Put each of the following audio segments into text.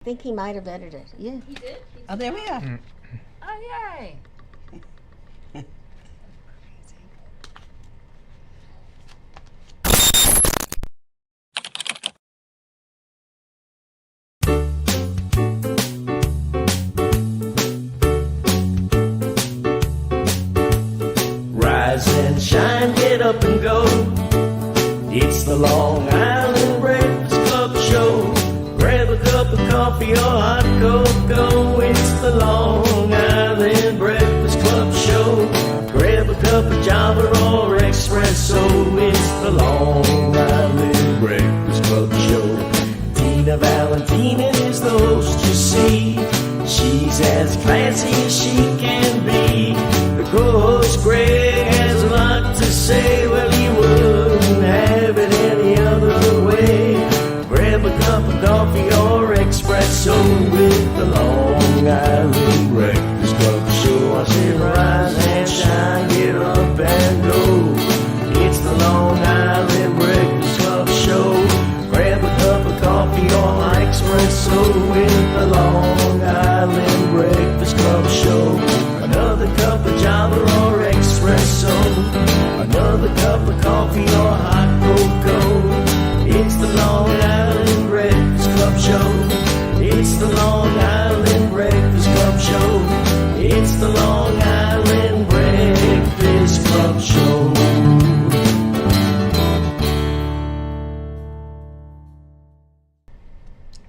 I think he might have edited. Yeah. He did? Oh, there we are. Oh, yay. Rise and shine, get up and go. It's the Long Island Breakfast Club show. Grab a cup of coffee or hot cocoa. It's the Long Island Breakfast Club show. Grab a cup of Java or espresso. It's the Long Island Breakfast Club show. Tina Valentina is the host, you see. She's as classy as she can be. The co-host Greg has a lot to say. Well, he wouldn't have it any other way. Grab a cup of coffee or espresso with the Long Island Breakfast Club show. I said rise and shine, get up and go. It's the Long Island Breakfast Club show. Grab a cup of coffee or espresso with the Long Island Breakfast Club show. Another cup of Java or espresso. Another cup of coffee or hot cocoa. It's the Long Island Breakfast Club show. It's the Long Island Breakfast Club show. It's the Long Island Breakfast Club show.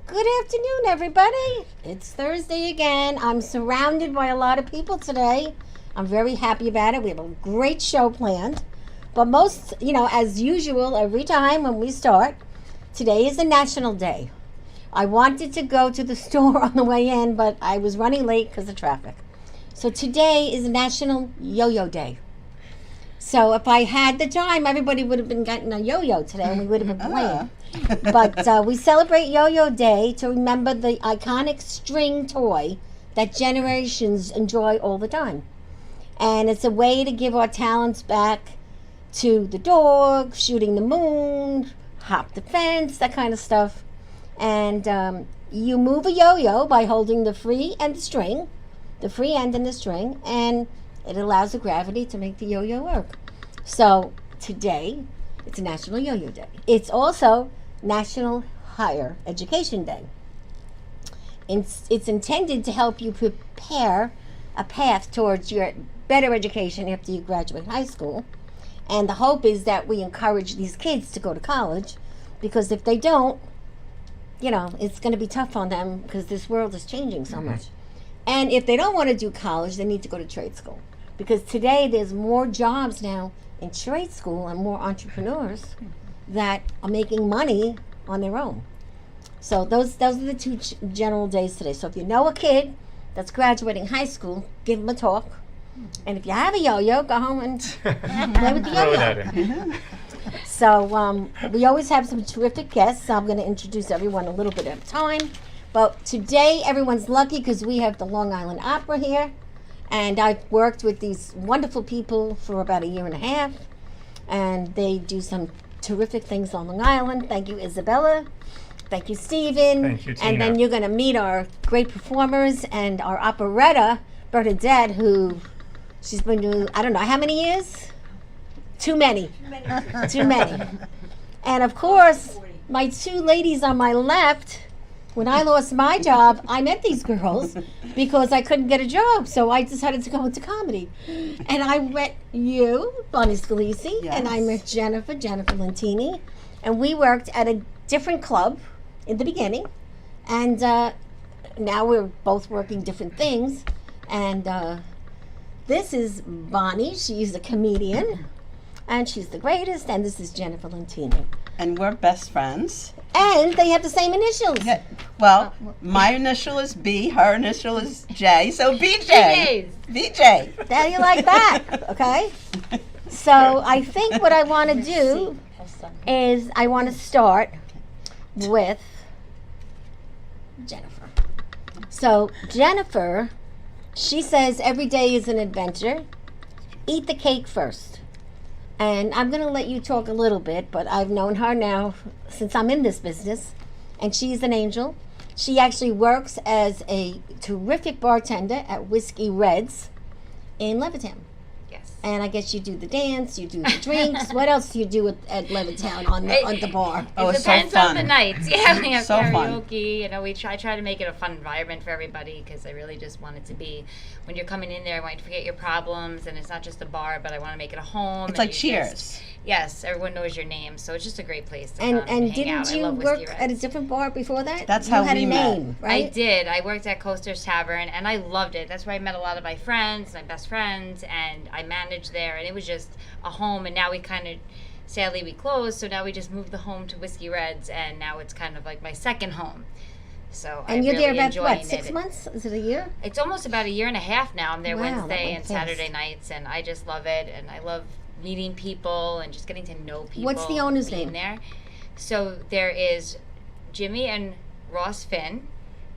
Good afternoon, everybody. It's Thursday again. I'm surrounded by a lot of people today. I'm very happy about it. We have a great show planned. But most, as usual, every time when we start, today is a national day. I wanted to go to the store on the way in, but I was running late because of traffic. So today is National Yo-Yo Day. So if I had the time, everybody would have been getting a yo-yo today and we would have been playing. But we celebrate Yo-Yo Day to remember the iconic string toy that generations enjoy all the time. And it's a way to give our talents back to the dog, shooting the moon, hop the fence, that kind of stuff. And you move a yo-yo by holding the free and the string, the free end and the string, and it allows the gravity to make the yo-yo work. So today, it's National Yo-Yo Day. It's also National Higher Education Day. It's intended to help you prepare a path towards your better education after you graduate high school. And the hope is that we encourage these kids to go to college, because if they don't, it's going to be tough on them because this world is changing so much. And if they don't want to do college, they need to go to trade school. Because today there's more jobs now in trade school and more entrepreneurs that are making money on their own. So those are the two general days today. So if you know a kid that's graduating high school, give them a talk. And if you have a yo-yo, go home and play with the yo-yo. So we always have some terrific guests. So I'm going to introduce everyone a little bit at a time. But today everyone's lucky because we have the Long Island Opera here. And I've worked with these wonderful people for about a year and a half. And they do some terrific things on Long Island. Thank you, Isabella. Thank you, Stephen. Thank you, Tina. And then you're going to meet our great performers and our operetta, Bernadette, who she's been doing, I don't know, how many years? Too many. Too many. And of course, my two ladies on my left, when I lost my job, I met these girls because I couldn't get a job. So I decided to go into comedy. And I met you, Bonnie Scalisi, Yes. and I met Jennifer Lentini. And we worked at a different club in the beginning. And now we're both working different things. And this is Bonnie. She's a comedian. And she's the greatest. And this is Jennifer Lentini. And we're best friends. And they have the same initials. Yeah. Well, my initial is B, her initial is J, so BJ. BJ. How do you like that? Okay. So I think what I want to do is I want to start with Jennifer. So Jennifer, she says every day is an adventure. Eat the cake first. And I'm going to let you talk a little bit, but I've known her now since I'm in this business, and she's an angel. She actually works as a terrific bartender at Whiskey Reds in Levittown. Yes. And I guess you do the dance, you do the drinks. What else do you do at Levittown on the bar? Oh, It it's so depends on the fun. nights. Yeah, we have So fun. karaoke. You know, I try to make it a fun environment for everybody because I really just want it to be, when you're coming in there, I want you to forget your problems, and it's not just a bar, but I want to make it a home. It's and like you Cheers. just- yes, everyone knows your name, so it's just a great place to come And hang didn't out. I you love work Whiskey at a Reds. different bar before that? That's you how had we a met. name, I right? did. I worked at Coaster's Tavern, and I loved it. That's where I met a lot of my friends, my best friends, and I managed there, and it was just a home. And now we kind of, sadly, we closed, so now we just moved the home to Whiskey Reds, and now it's kind of like my second home. So And I'm you're really there about enjoying what, 6 it. months? Is it a year? It's almost about a year and a half now. I'm there Wow, that Wednesday went and fast. Saturday nights, and I just love it. And I love meeting people and just getting to know people. What's the owner's being name? there? So there is Jimmy and Ross Finn.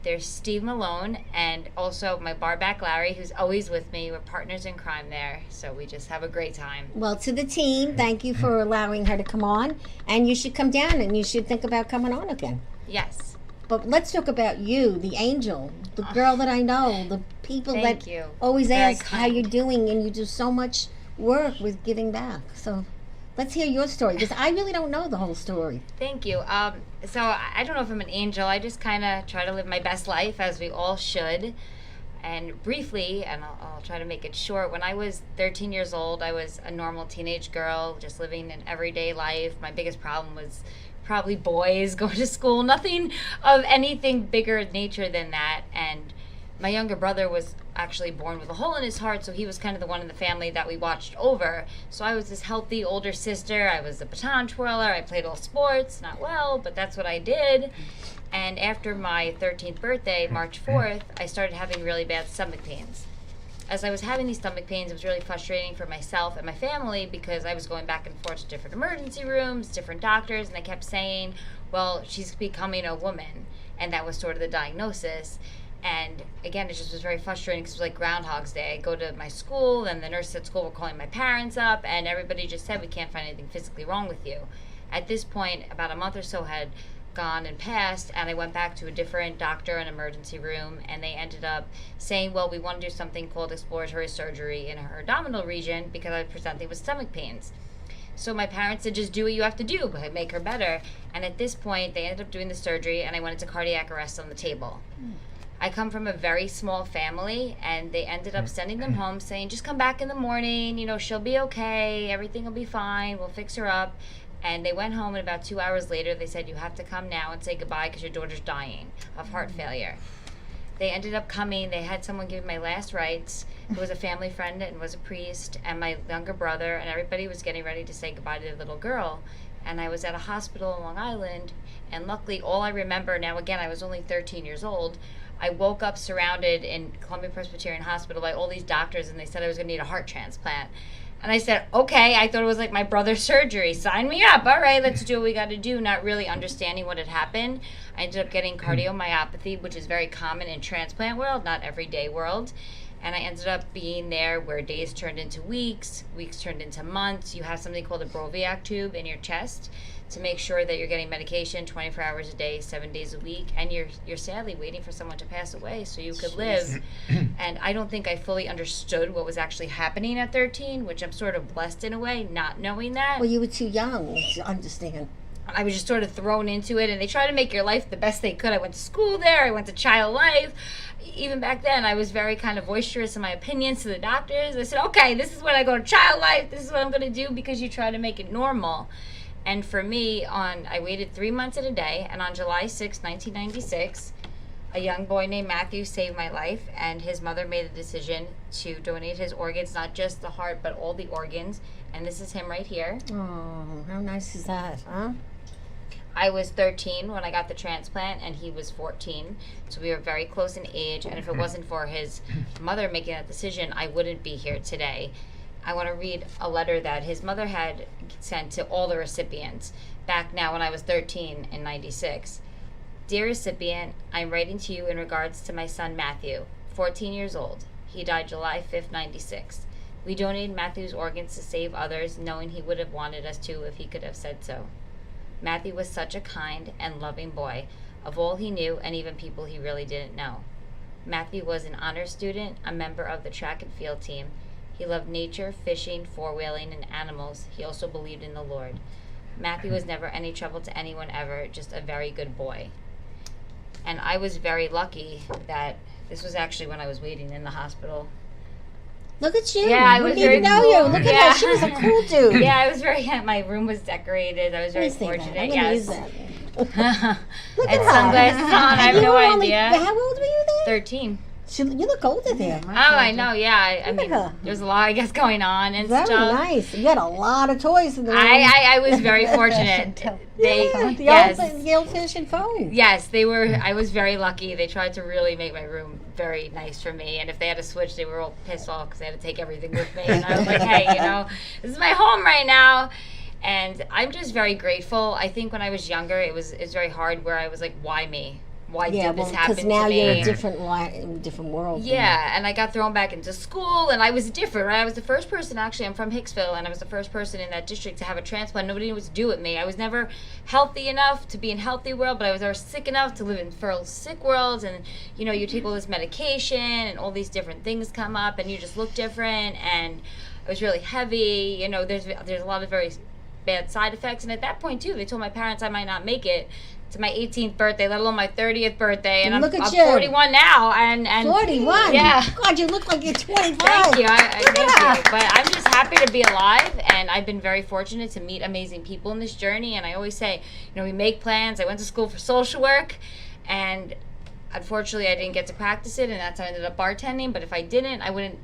There's Steve Malone, and also my barback Larry, who's always with me. We're partners in crime there, so we just have a great time. Well, to the team, thank you for allowing her to come on. And you should come down and you should think about coming on again. Yes. But let's talk about you, the angel, the girl that I know, the people Thank that you. always Very ask how kind. you're doing, and you do so much work with giving back. So let's hear your story, because I really don't know the whole story. Thank you. So I don't know if I'm an angel. I just kind of try to live my best life, as we all should. And briefly, and I'll try to make it short, when I was 13 years old, I was a normal teenage girl, just living an everyday life. My biggest problem was probably boys, going to school, nothing of anything bigger in nature than that. And my younger brother was actually born with a hole in his heart, so he was kind of the one in the family that we watched over. So I was this healthy older sister. I was a baton twirler. I played all sports, not well, but that's what I did. And after my 13th birthday, March 4th, I started having really bad stomach pains. As I was having these stomach pains, it was really frustrating for myself and my family because I was going back and forth to different emergency rooms, different doctors, and they kept saying, well, she's becoming a woman. And that was sort of the diagnosis. And again, it just was very frustrating because it was like Groundhog's Day. I go to my school, and the nurses at school were calling my parents up, and everybody just said, we can't find anything physically wrong with you. At this point, about a month or so had gone and passed, and I went back to a different doctor in an emergency room, and they ended up saying, well, we want to do something called exploratory surgery in her abdominal region because I was presenting with stomach pains. So my parents said, just do what you have to do, but make her better. And at this point, they ended up doing the surgery, and I went into cardiac arrest on the table. I come from a very small family, and they ended up sending them home saying, just come back in the morning, you know, she'll be okay, everything will be fine, we'll fix her up. And they went home, and about 2 hours later, they said, you have to come now and say goodbye because your daughter's dying of heart failure. They ended up coming. They had someone give me my last rites. It was a family friend and was a priest, and my younger brother, and everybody was getting ready to say goodbye to their little girl. And I was at a hospital in Long Island, and luckily, all I remember, now again, I was only 13 years old, I woke up surrounded in Columbia Presbyterian Hospital by all these doctors, and they said I was going to need a heart transplant. And I said, okay, I thought it was like my brother's surgery. Sign me up. All right, let's do what we got to do, not really understanding what had happened. I ended up getting cardiomyopathy, which is very common in transplant world, not everyday world. And I ended up being there where days turned into weeks, weeks turned into months. You have something called a Broviac tube in your chest to make sure that you're getting medication 24 hours a day, 7 days a week, and you're sadly waiting for someone to pass away so you could live. And I don't think I fully understood what was actually happening at 13, which I'm sort of blessed in a way, not knowing that. Well, you were too young to understand. I was just sort of thrown into it, and they try to make your life the best they could. I went to school there. I went to Child Life. Even back then, I was very kind of boisterous in my opinions to the doctors. I said, okay, this is when I go to Child Life. This is what I'm going to do because you try to make it normal. And for me, I waited 3 months and a day, and on July 6, 1996, a young boy named Matthew saved my life, and his mother made a decision to donate his organs, not just the heart, but all the organs. And this is him right here. Oh, how nice is that, huh? I was 13 when I got the transplant, and he was 14, so we were very close in age, and if it wasn't for his mother making that decision, I wouldn't be here today. I want to read a letter that his mother had sent to all the recipients back now when I was 13 in 96. Dear recipient, I'm writing to you in regards to my son Matthew, 14 years old. He died July 5th, 96. We donated Matthew's organs to save others, knowing he would have wanted us to if he could have said so. Matthew was such a kind and loving boy. of all he knew and even people he really didn't know. Matthew was an honor student, a member of the track and field team. He loved nature, fishing, four-wheeling, and animals. He also believed in the Lord. Matthew was never any trouble to anyone ever, just a very good boy. And I was very lucky that this was actually when I was waiting in the hospital. Look at you. Yeah, I was Wouldn't very even know cool. you. Look at Yeah. her. She was a cool dude. Yeah, I was very, my room was decorated. I was very Let me see that. fortunate. I'm gonna use Yes. that. Look at and her. sunglasses on. I have You no were only- idea. How old were you then? 13. You look older there. Oh, I know. Yeah, I Look at mean, her. there's a lot, I guess, going on and Very stuff. nice. You had a lot of toys in the room. I was very fortunate. They The old-fashioned phone. Yes, they were. I was very lucky. They tried to really make my room very nice for me. And if they had a switch, they were all pissed off because they had to take everything with me. And I was like, hey, this is my home right now. And I'm just very grateful. I think when I was younger, it was very hard where I was like, why me? Why did this happen to me? Because now you're in a different world. Yeah, and I got thrown back into school, and I was different, right? I was the first person, actually, I'm from Hicksville, and I was the first person in that district to have a transplant. Nobody knew what to do with me. I was never healthy enough to be in healthy world, but I was never sick enough to live in sick worlds, and, you take all this medication, and all these different things come up, and you just look different, and I was really heavy. There's a lot of very bad side effects, and at that point, too, they told my parents I might not make it to my 18th birthday, let alone my 30th birthday, and I'm 41 now, and 41. Yeah. God, you look like you're 25. Thank you. Thank you. But I'm just happy to be alive, and I've been very fortunate to meet amazing people in this journey. And I always say, we make plans. I went to school for social work, and unfortunately, I didn't get to practice it, and that's how I ended up bartending. But if I didn't, I wouldn't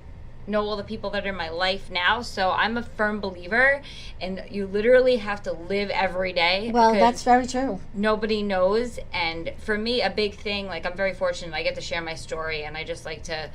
know all the people that are in my life now. So I'm a firm believer, and you literally have to live every day. Well, that's very true. Nobody knows. And for me, a big thing, like, I'm very fortunate I get to share my story, and I just like to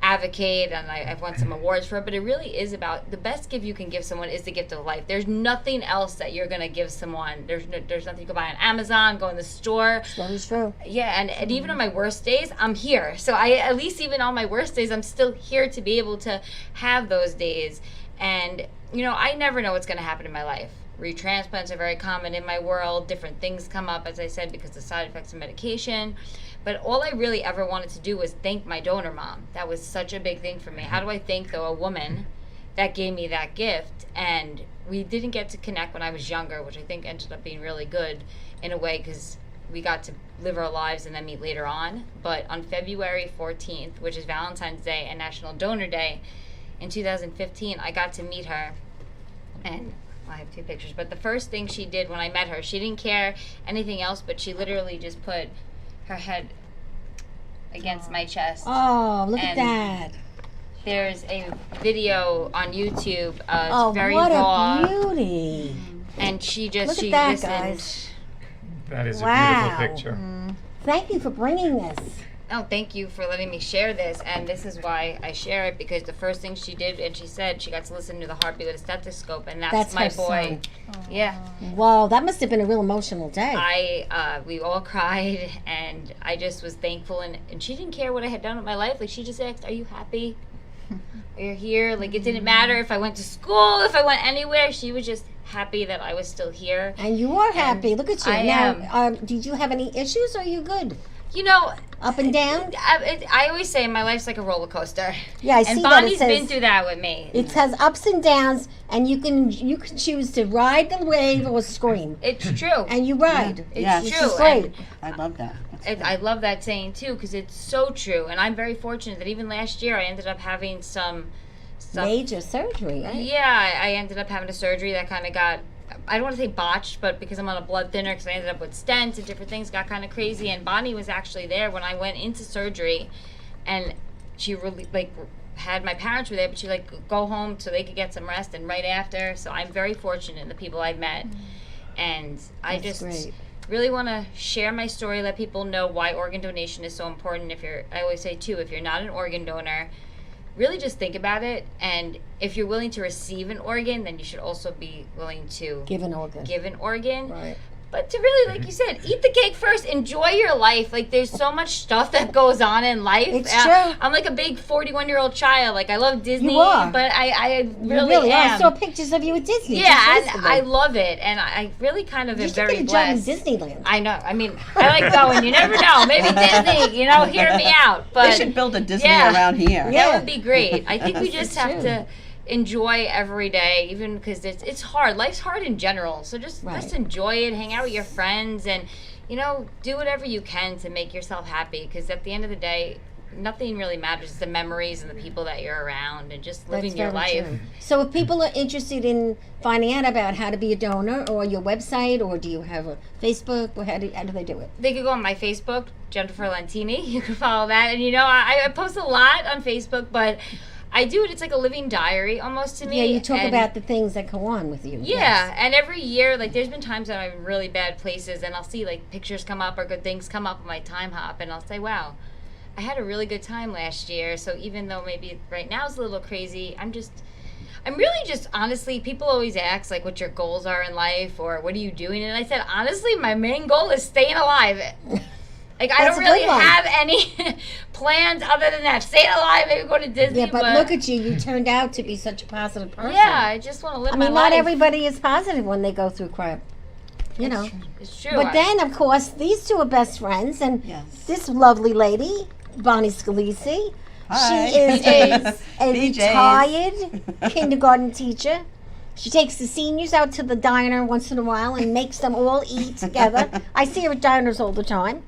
advocate, and I've won some awards for it, but it really is about the best gift you can give someone is the gift of life. There's nothing else that you're going to give someone. There's nothing you can buy on Amazon, go in the store. That is true. Yeah, and even on my worst days, I'm here. So at least even on my worst days, I'm still here to be able to have those days. And, I never know what's going to happen in my life. Retransplants are very common in my world. Different things come up, as I said, because of the side effects of medication. But all I really ever wanted to do was thank my donor mom. That was such a big thing for me. How do I thank, though, a woman that gave me that gift? And we didn't get to connect when I was younger, which I think ended up being really good in a way because we got to live our lives and then meet later on. But on February 14th, which is Valentine's Day and National Donor Day, in 2015, I got to meet her. And I have 2 pictures. But the first thing she did when I met her, she didn't care anything else, but she literally just put her head against my chest. Oh, look at And that. There's a video on YouTube. It's Oh, very what raw. a beauty. And she Look she at that, listened. guys. That is Wow. a beautiful picture. Thank you for bringing this. Oh, thank you for letting me share this. And this is why I share it, because the first thing she did, and she said she got to listen to the heartbeat with a stethoscope, and that's my her boy. son. Yeah. Wow, that must have been a real emotional day. We all cried, and I just was thankful, and she didn't care what I had done with my life. Like, she just asked, are you happy? You're here. Like, it didn't matter if I went to school, if I went anywhere. She was just happy that I was still here. And you are happy. Look at you. I Now, did you have any issues, or are you good? Up and down? I always say my life's like a roller coaster. Yeah, I see and that. Bonnie's It says, been through that with me. It has ups and downs, and you can choose to ride the wave or scream. It's true. And you ride. It's Yeah. Which true. is great. I love that. I love that saying too, because it's so true. And I'm very fortunate that even last year I ended up having some Major surgery, right? Yeah, I ended up having a surgery that kind of got, I don't want to say botched, but because I'm on a blood thinner, because I ended up with stents and different things, got kind of crazy. And Bonnie was actually there when I went into surgery, and she really, had my parents were there, but she go home so they could get some rest, and right after. So I'm very fortunate in the people I've met. And I That's just great. really want to share my story, let people know why organ donation is so important. I always say too, if you're not an organ donor, really just think about it, and if you're willing to receive an organ, then you should also be willing to Give an organ. give an organ. Right. But to really, like you said, eat the cake first. Enjoy your life. Like, there's so much stuff that goes on in life. It's true. I'm like a big 41-year-old child. Like, I love Disney, You are. but I You really am. I saw pictures of you at Disney. Yeah, just and recently. I love it. And I really kind of You am should very get a job in blessed. Disneyland. I know. I mean, I like going. You never know. Maybe Disney, hear me out. But They should build a Disney yeah. around here. Yeah. that would be great. I think we just have true. to enjoy every day, even because it's hard. Life's hard in general. So just enjoy it. Hang out with your friends, and do whatever you can to make yourself happy. Because at the end of the day, nothing really matters. It's the memories and the people that you're around, and just living your very life. true. So if people are interested in finding out about how to be a donor, or your website, or do you have a Facebook, or how do they do it? They could go on my Facebook, Jennifer Lentini. You can follow that. And I post a lot on Facebook, but I do it. It's like a living diary almost to me. Yeah, you talk and about the things that go on with you. Yeah, and every year, like, there's been times that I'm in really bad places, and I'll see, like, pictures come up or good things come up on my time hop, and I'll say, wow, I had a really good time last year. So even though maybe right now it's a little crazy, I'm really just, honestly, people always ask, like, what your goals are in life, or what are you doing? And I said, honestly, my main goal is staying alive. Like, I That's don't a good really one. have any plans other than that. Staying alive, maybe go to Disney. Yeah, but look at you. You turned out to be such a positive person. Yeah, I just want to live I my mean, life. not everybody is positive when they go through crap. It's true. But then, of course, these two are best friends, and Yes. this lovely lady, Bonnie Scalisi, Hi. she is a BJ's. retired kindergarten teacher. She takes the seniors out to the diner once in a while and makes them all eat together. I see her at diners all the time.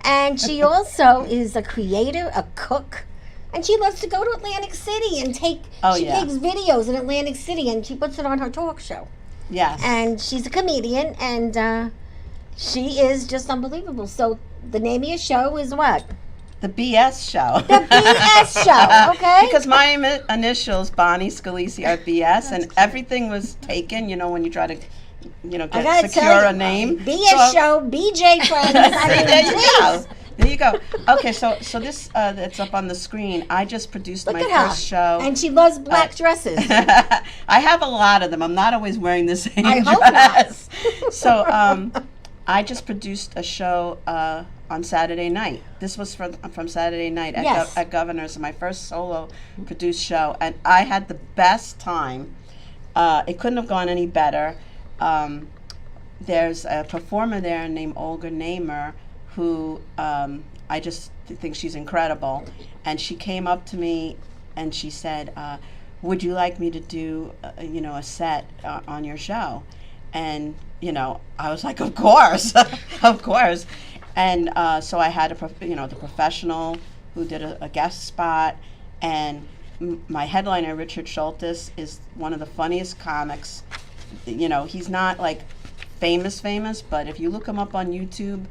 And she also is a creator, a cook, and she loves to go to Atlantic City and she takes videos in Atlantic City and she puts it on her talk show. Yes. And she's a comedian, and she is just unbelievable. So the name of your show is what? The BS show. The BS show, okay? Because my initials, Bonnie Scalisi, are BS, and everything was taken, when you try to, secure a name. BS show, BJ friends. I mean, There you geez. go. There you go. Okay, so this that's up on the screen. I just produced Look my at her. first show. And she loves black dresses. I have a lot of them. I'm not always wearing the same I hope dress. So I just produced a show on Saturday night. This was from Saturday night at, Yes. at Governor's, my first solo produced show, and I had the best time. It couldn't have gone any better. There's a performer there named Olga Namer, who I just think she's incredible, and she came up to me and she said, would you like me to do a set on your show? And I was like, of course. Of course. And so I had the professional who did a guest spot, and my headliner, Richard Schultes, is one of the funniest comics. He's not like famous, but if you look him up on YouTube,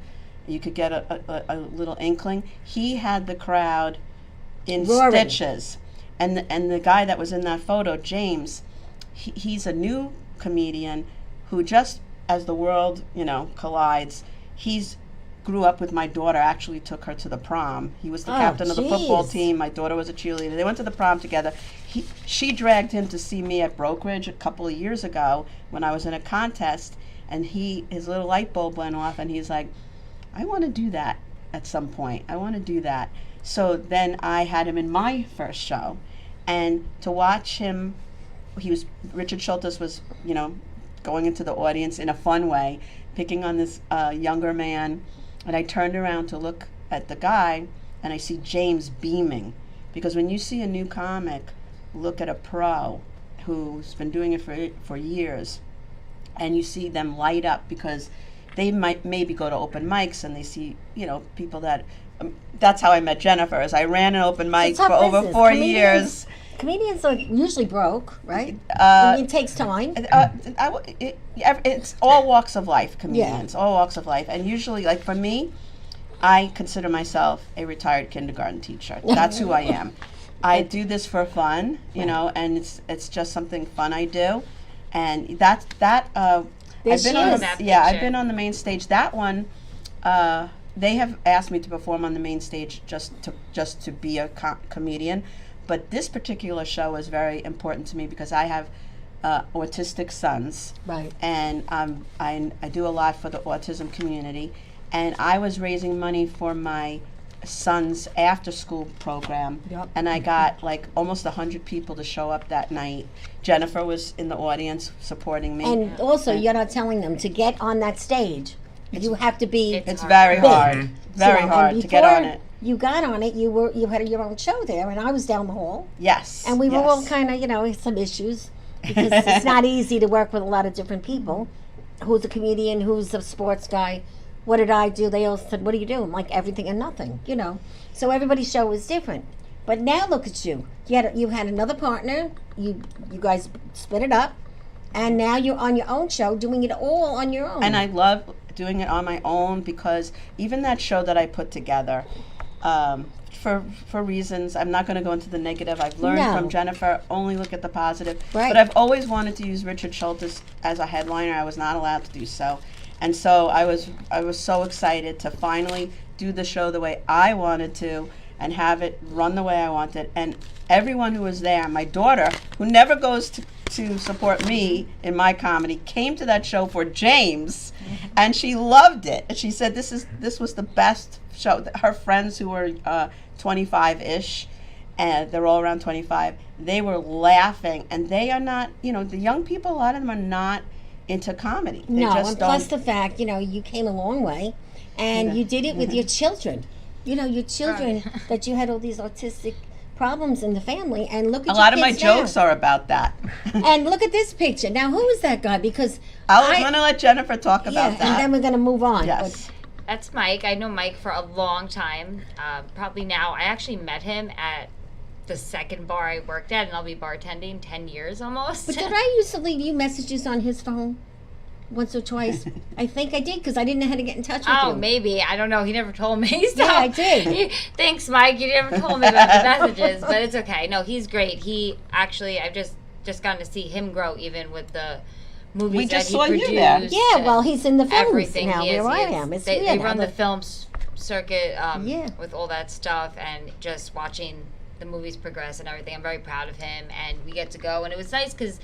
you could get a little inkling. He had the crowd in Roaring. stitches. And the guy that was in that photo, James, he's a new comedian who, just as the world, collides, he's grew up with my daughter, actually took her to the prom. He was the captain of the football geez. team. My daughter was a cheerleader. They went to the prom together. She dragged him to see me at Brokerage a couple of years ago when I was in a contest, and his little light bulb went off, and he's like, I want to do that at some point. I want to do that. So then I had him in my first show, and to watch him, Richard Schultes was, going into the audience in a fun way, picking on this younger man, and I turned around to look at the guy, and I see James beaming, because when you see a new comic, look at a pro who's been doing it for years, and you see them light up because they might maybe go to open mics and they see, people that, that's how I met Jennifer, as I ran an open mic It's a for tough over business. 4 Comedians- years. Comedians are usually broke, right? It takes time. It's all walks of life, comedians, all walks of life. And usually, like for me, I consider myself a retired kindergarten teacher. That's who I am. I do this for fun, and it's just something fun I do. And I've been on I've been on the main stage. That one, they have asked me to perform on the main stage just to be a comedian. But this particular show is very important to me because I have autistic sons. Right. And I do a lot for the autism community. And I was raising money for my son's after-school program. Yep. And I got like almost 100 people to show up that night. Jennifer was in the audience supporting me. And also, you're not telling them to get on that stage. You have to be. It's very hard, So, very and hard to get on before it. You got on it. You had your own show there, and I was down the hall, Yes. and we were yes. all kind of some issues because it's not easy to work with a lot of different people. Who's a comedian? Who's a sports guy? What did I do? They all said, "What do you do?" I'm like, everything and nothing, So everybody's show was different. But now look at you. You had another partner. You guys split it up, and now you're on your own show, doing it all on your own. And I love doing it on my own because even that show that I put together, for reasons, I'm not going to go into the negative. I've learned No. from Jennifer, only look at the positive. Right. But I've always wanted to use Richard Schultes as a headliner. I was not allowed to do so. And so I was so excited to finally do the show the way I wanted to and have it run the way I wanted. And everyone who was there, my daughter, who never goes to support me in my comedy, came to that show for James, and she loved it. And she said this was the best show. Her friends who were 25-ish, and they're all around 25, they were laughing, and they are not, the young people, a lot of them are not into comedy. They No, just and don't. plus the fact, you came a long way, and you did it with your children. Your children that you had all these autistic problems in the family, and look at a lot of my kids now. jokes are about that. And look at this picture. Now, who is that guy? Because I'm going to let Jennifer talk about and that. then we're going to move on. Yes. That's Mike. I know Mike for a long time. Probably now. I actually met him at the second bar I worked at, and I'll be bartending 10 years almost. But did I used to leave you messages on his phone once or twice? I think I did because I didn't know how to get in touch with you. Oh, maybe. I don't know. He never told me. So Yeah, I did. Thanks, Mike. You never told me about the messages, but it's okay. No, he's great. He actually, I've just gotten to see him grow even with the movies We that just he saw you produced. there. Yeah, well, he's in the films everything now. he is, Where I he is. am. It's They weird. run how the film circuit Yeah. with all that stuff and just watching the movies progress and everything. I'm very proud of him, and we get to go, and it was nice because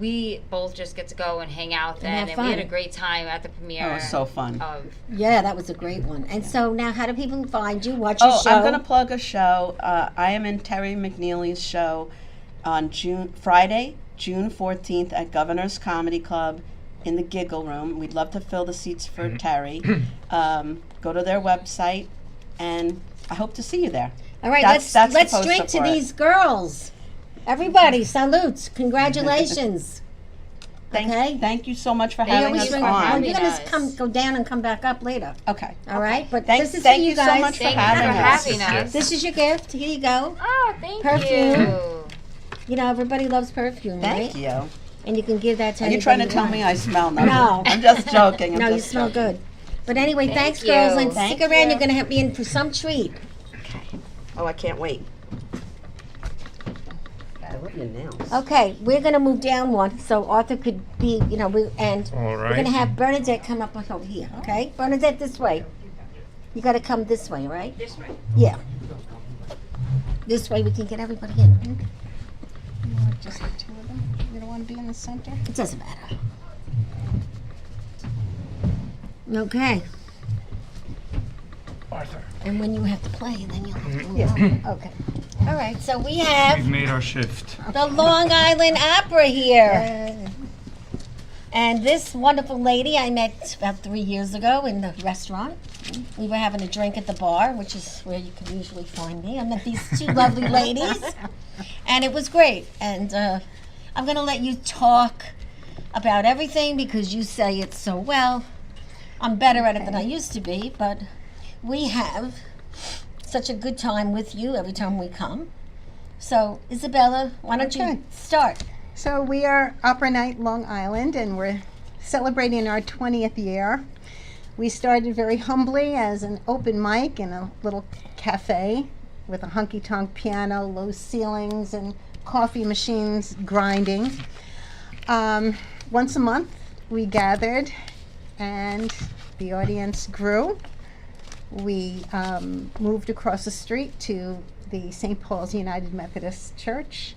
we both just get to go and hang out then, have and we had fun. a great time at the premiere. Oh, it was so fun. Yeah, that was a great one. And so now, how do people find you? Watch your show? I'm going to plug a show. I am in Terry McNeely's show on Friday, June 14th at Governor's Comedy Club in the Giggle Room. We'd love to fill the seats for Terry. Go to their website, and I hope to see you there. All right, That's let's the poster drink to for it. these girls. Everybody, salutes, congratulations. Okay. Thank you so much for Thank having you us for on. having You're us. gonna go down and come back up later. Okay. All right, but Thank this is thank for you you guys. so much for Thank you having for us. having us. This is your gift. Here you go. Oh, thank Perfume. you. Everybody loves perfume, Thank right? you. And you can give that to Are you trying to anybody tell want. me I smell nothing? No. I'm just joking. I'm No, you just smell joking. good. But anyway, Thank thanks, you. girls, and Thank stick around. you. You're gonna have me in for some treat. Oh, I can't wait. I love your nails. Okay, we're gonna move down one so Arthur could be, and All we're right. gonna have Bernadette come up over here. Okay, Bernadette, this way. You gotta come this way, right? This way. Yeah. This way we can get everybody in. Just the two of them? You don't want to be in the center? It doesn't matter. Okay. Arthur, And when you have to play, then you'll have to move on. Okay. All right, so we have we've made our shift. the Long Island Opera here. And this wonderful lady I met about 3 years ago in the restaurant. We were having a drink at the bar, which is where you can usually find me. I met these two lovely ladies, and it was great. And I'm going to let you talk about everything because you say it so well. I'm better at it than I used to be, but we have such a good time with you every time we come. So, Isabella, why don't Okay. you start? So we are Opera Night Long Island, and we're celebrating our 20th year. We started very humbly as an open mic in a little cafe with a honky-tonk piano, low ceilings, and coffee machines grinding. Once a month we gathered, and the audience grew. We moved across the street to the St. Paul's United Methodist Church,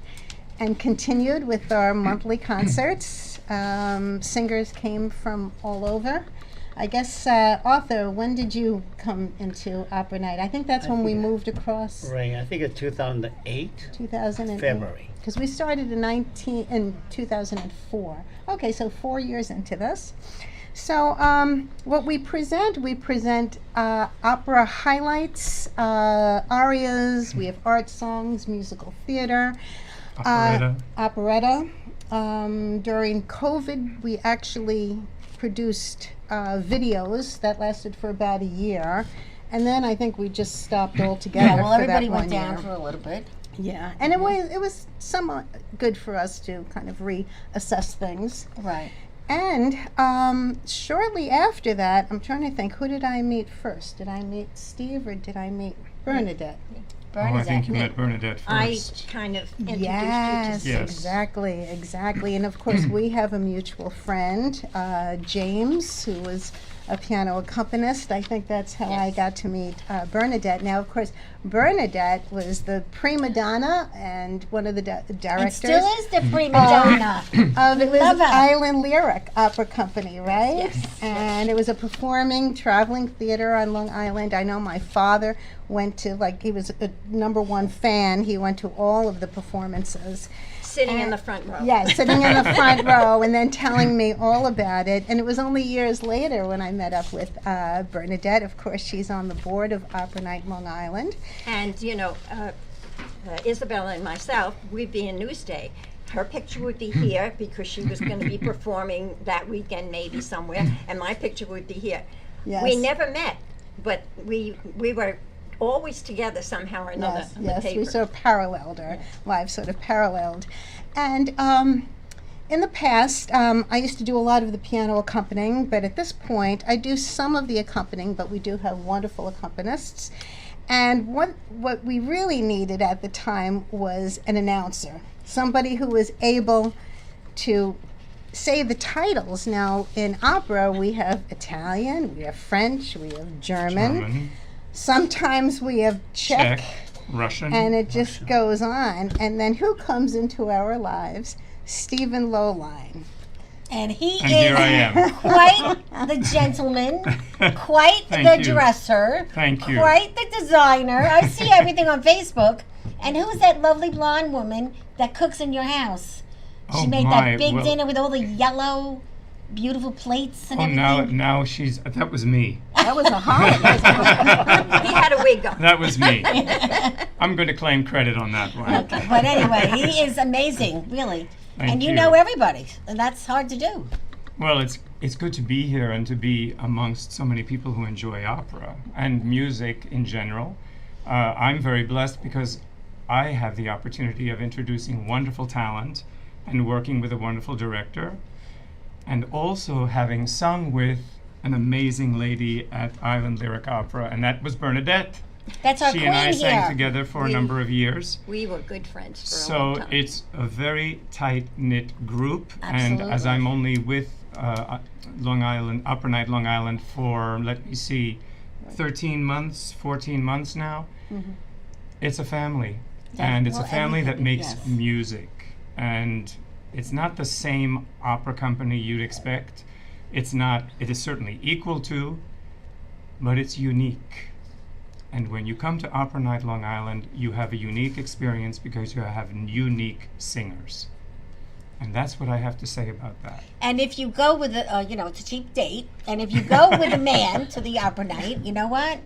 and continued with our monthly concerts. Singers came from all over. I guess, Arthur, when did you come into Opera Night? I think that's when we moved across. Right, I think it's 2008, 2008. February. Because we started in 2004. Okay, so 4 years into this. So what we present opera highlights, arias, we have art songs, musical theater, operetta. During COVID, we actually produced videos that lasted for about a year. And then I think we just stopped altogether. Yeah, well, for that everybody went 1 down year. for a little bit. Yeah, and it was somewhat good for us to kind of reassess things. Right. And shortly after that, I'm trying to think, who did I meet first? Did I meet Steve or did I meet Bernadette? I think you met Bernadette I first. kind of introduced Yes, you to Yes. exactly. And of course, we have a mutual friend, James, who was a piano accompanist. I think that's how I got to meet Bernadette. Now, of course, Bernadette was the prima donna and one of the It directors still is the prima donna. of the love her. Island Lyric Opera Company, right? yes, And it was a performing, traveling theater on Long Island. I know my father went to, he was a #1 fan. He went to all of the performances. sitting in the front row. Yeah, sitting in the front row and then telling me all about it. And it was only years later when I met up with Bernadette. Of course, she's on the board of Opera Night Long Island. And, Isabella and myself, we'd be in Newsday. Her picture would be here because she was going to be performing that weekend maybe somewhere, and my picture would be here. Yes. We never met, but we were always together somehow or another Yes, on the yes, paper. we sort of paralleled, our lives sort of paralleled. And in the past, I used to do a lot of the piano accompanying, but at this point, I do some of the accompanying, but we do have wonderful accompanists. And what we really needed at the time was an announcer, somebody who was able to say the titles. Now, in opera, we have Italian, we have French, we have German. Sometimes we have Czech, Russian. and it just goes on. And then who comes into our lives? Stephen Lowline. And he And here I is am. quite the gentleman, quite Thank the you. dresser, Thank you. quite the designer. I see everything on Facebook. And who's that lovely blonde woman that cooks in your house? She Oh, made my, that big well- dinner with all the yellow, beautiful plates and Oh, everything. now that was me. That was a holiday. He had a wig on. That was me. I'm going to claim credit on that one. Okay, but anyway, he is amazing, really. Thank and you you. know everybody, and that's hard to do. Well, it's good to be here and to be amongst so many people who enjoy opera and music in general. I'm very blessed because I have the opportunity of introducing wonderful talent and working with a wonderful director, and also having sung with an amazing lady at Island Lyric Opera, and that was Bernadette. That's our She queen and I here. sang together for a number of years. We were good friends for a long So time. it's a very tight-knit group, and as Absolutely. I'm only with Long Island, Opera Night Long Island for, let me see, 13 months, 14 months now, it's a family. And it's a well, family that everything, makes yes. music. And it's not the same opera company you'd expect. It is certainly equal to, but it's unique. And when you come to Opera Night Long Island, you have a unique experience because you have unique singers. And that's what I have to say about that. And if you go with it's a cheap date. And if you go with a man to the opera night, you know what?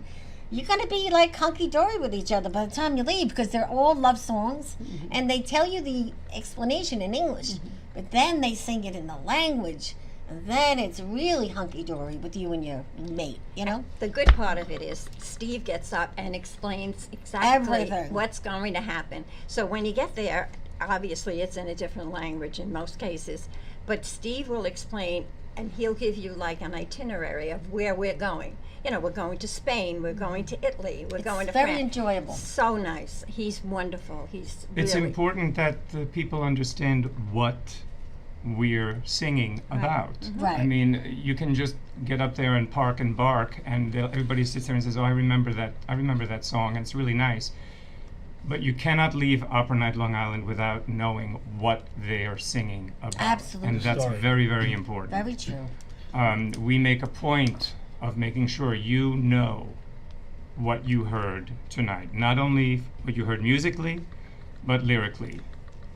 You're going to be like hunky-dory with each other by the time you leave because they're all love songs. And they tell you the explanation in English. But then they sing it in the language. And then it's really hunky-dory with you and your mate, you know? The good part of it is Steve gets up and explains exactly Everything. what's going to happen. So when you get there, obviously it's in a different language in most cases, but Steve will explain and he'll give you like an itinerary of where we're going. You know, we're going to Spain, we're going to Italy, we're going to very France. enjoyable. So nice. He's wonderful. He's It's really important that the people understand what we're singing about. Right. I mean, you can just get up there and park and bark, and everybody sits there and says, "Oh, I remember that song, and it's really nice." but you cannot leave Opera Night Long Island without knowing what they are singing about. Absolutely. And that's Story. very, very important. Very true. We make a point of making sure you know what you heard tonight. Not only what you heard musically, but lyrically,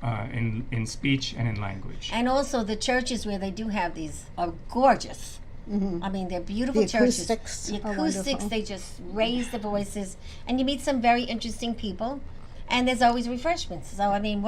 in speech and in language. And also the churches where they do have these are gorgeous. I mean, they're beautiful The churches. acoustics The are acoustics, wonderful. they just raise the voices, and you meet some very interesting people. And there's always refreshments. So I mean,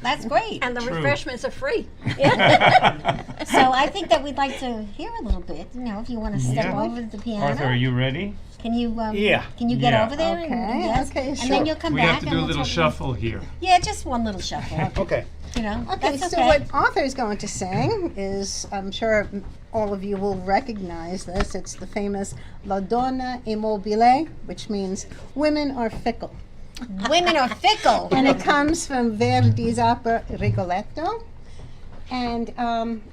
that's great. And the True. refreshments are free. So I think that we'd like to hear a little bit. You know, if you want to step Yeah. over to the piano. Arthur, are you ready? Can you? Yeah. Can you get Yeah. over there? Okay, And, yes, okay, And sure. then you'll come We back. have to and do a we'll little talk shuffle here. Yeah, just one little shuffle. Okay. You know, Okay, that's so okay. what Arthur's going to sing is, I'm sure all of you will recognize this. It's the famous La Donna è mobile, which means women are fickle. Women are fickle. And it comes from Verdi's opera Rigoletto. And,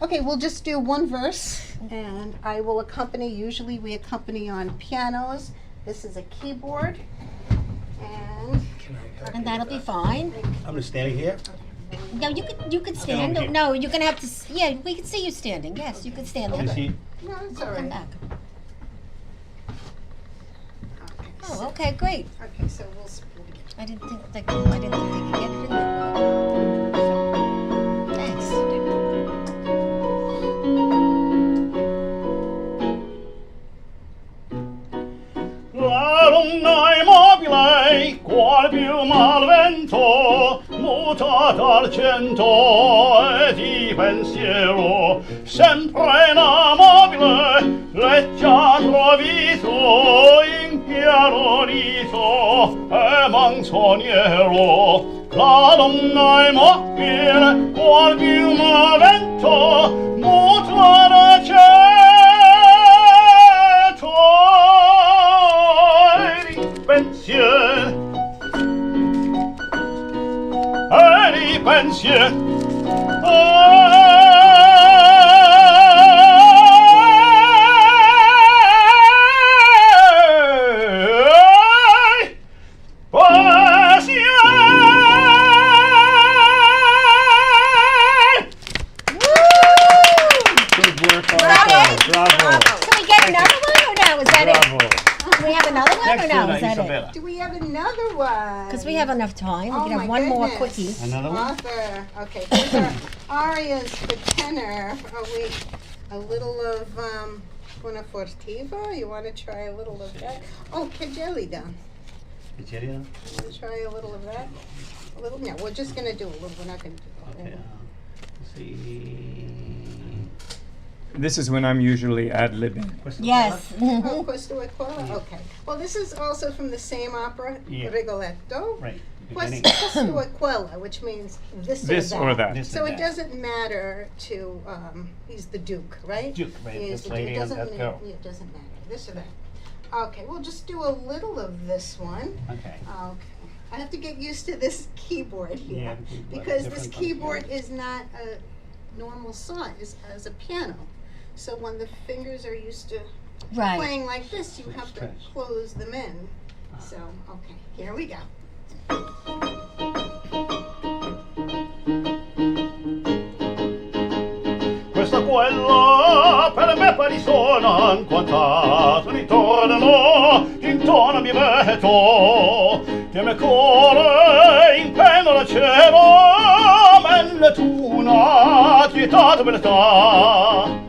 okay, we'll just do one verse, and I will accompany, usually we accompany on pianos. This is a keyboard, And that'll be fine. I'm just standing here. No, you could stand. here. No, you're gonna have to. Yeah, we can see you standing. Yes, you could stand Can you there. see? No, it's all Come right. back. Okay, Oh, okay, great. okay, so we'll I didn't think they could get it in there. Thanks. La donna immobile, qual piuma al vento, mutata al cento e di pensiero, sempre inamovile, leggiadro viso, impiarolito e manzoniero. La donna immobile, qual piuma al vento, mutata al cento pensier di pensier Good work, that Arthur. it? Bravo. Can we get another one or no? Is that Bravo. it? Do we have another one or Next no? to Is that it? Isabella. Do we have another one? Because we have enough time. We Oh can have my one more goodness. quickie. Another one? Arthur. Okay, these are arias for tenor. Are we a little of una fortiva? You want to try a little of that? Oh, che gelida. Nigeria? Want to try a little of that? A little? No, we're just going to do a little. We're not going to do all Okay. of it. Let's see. This is when I'm usually ad-libbing. Yes. Oh, questo e quella? Okay. Well, this is also from the same opera, Yeah. Rigoletto. Right. Questo Beginning. questo e quella, which means this, This or or that. that. This So and it that. doesn't matter to, he's the Duke, right? Duke, right, He is this the Duke. lady It and doesn't that mean- girl. yeah, it doesn't matter, this or that. Okay, we'll just do a little of this one. Okay. Okay. I have to get used to this keyboard here, Yeah, the keyboard, because this different from keyboard is not a normal size as a piano. So when the fingers are used to Right. playing like this, you have to Stretch. close them in. So, okay, here we go. Questa quella per me pari suonan quantato ritornano intorno mi veto che me cuore in penno la cielo melle tuna quietata beltà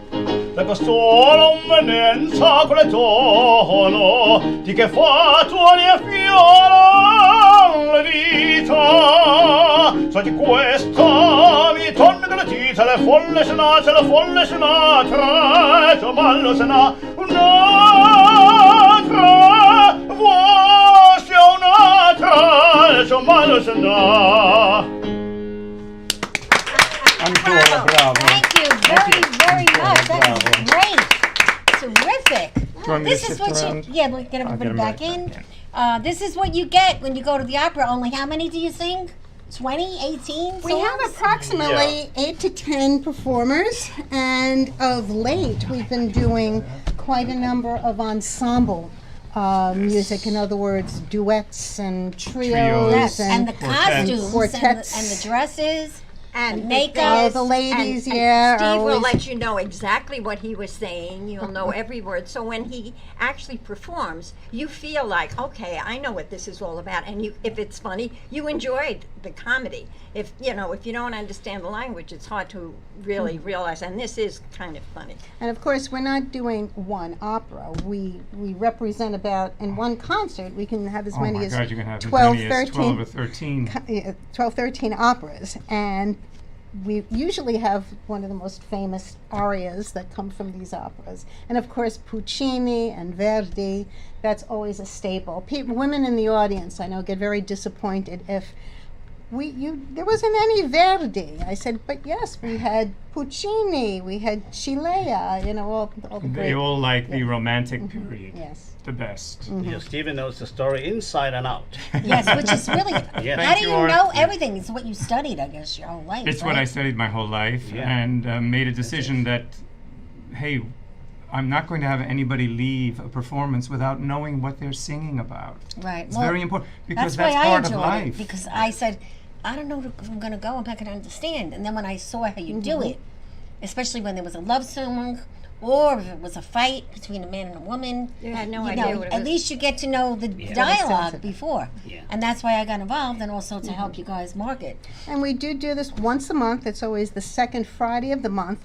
da costolo menenza quale tono di che fa tuoni e fiora la vita so di questa mi torna dalla tita le folle se la folle se n'ha tre mallo se n'ha un'altra voce un'altra se mallo se n'ha. Ancora, bravo. Thank you very, very much. That Bravo. was great. Terrific. Do you want me This to is shift what around? you. Yeah, we'll get I'll everybody get 'em back right in. back, This is what you get when you go to the opera. Only how many do you sing? 20, 18 We have songs? approximately 8 to 10 performers, and of late we've been doing quite a number of ensemble music. In other words, duets and trios, Trios. And the Quartets. costumes Quartets. and the dresses. And makeup. Oh, the ladies, and yeah, are Steve will always- let you know exactly what he was saying. You'll know every word. So when he actually performs, you feel like, okay, I know what this is all about. And you, if it's funny, you enjoyed the comedy. If you don't understand the language, it's hard to really realize. And this is kind of funny. And of course, we're not doing one opera. We represent about, in one concert, we can have as Oh many my as God, you can have 12, as many as 13 12 or 13. 12, 13 operas. And we usually have one of the most famous arias that come from these operas. And of course, Puccini and Verdi, that's always a staple. Women in the audience, I know, get very disappointed if there wasn't any Verdi. I said, but yes, we had Puccini, we had Cilea, all the great. They all like the romantic period. Yes. The best. Stephen knows the story inside and out. Yes, which is really. Yes. How Thank do you, you Art. know everything? It's what you studied, I guess, your whole life. It's what right? I studied my whole life, Yeah. and made a decision that, hey, I'm not going to have anybody leave a performance without knowing what they're singing about. Right. It's Well, very important because why that's I part of enjoyed life. it, because I said, I don't know if I'm going to go. I'm not going to understand. And then when I saw how you do it, especially when there was a love song, or if it was a fight between a man and a woman, You had no you idea know, what it at was. least you get to know the sense dialogue of it. before. Yeah. And that's why I got involved, and also to help you guys market. And we do this once a month. It's always the second Friday of the month.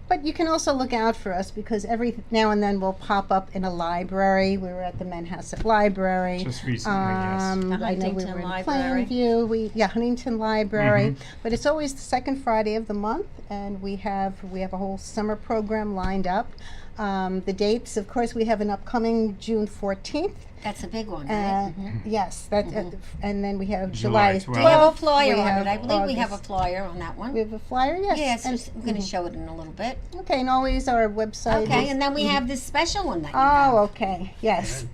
But you can also look out for us because every now and then we'll pop up in a library. We were at the Manhasset Library. Just recently, yes. I know we Huntington were in Library. Plainview. Huntington Library. But it's always the second Friday of the month, and we have a whole summer program lined up. The dates, of course, we have an upcoming June 14th. That's a big one, right? Yes, and then we have July July 12th. We have a 12th. flyer We on have it. I believe we have a August. flyer on that one. We have a flyer, yes. Yes, and, I'm going to show it in a little bit. okay, and always our website. Okay, is- and then we have this special one that you Oh, have. okay, yes.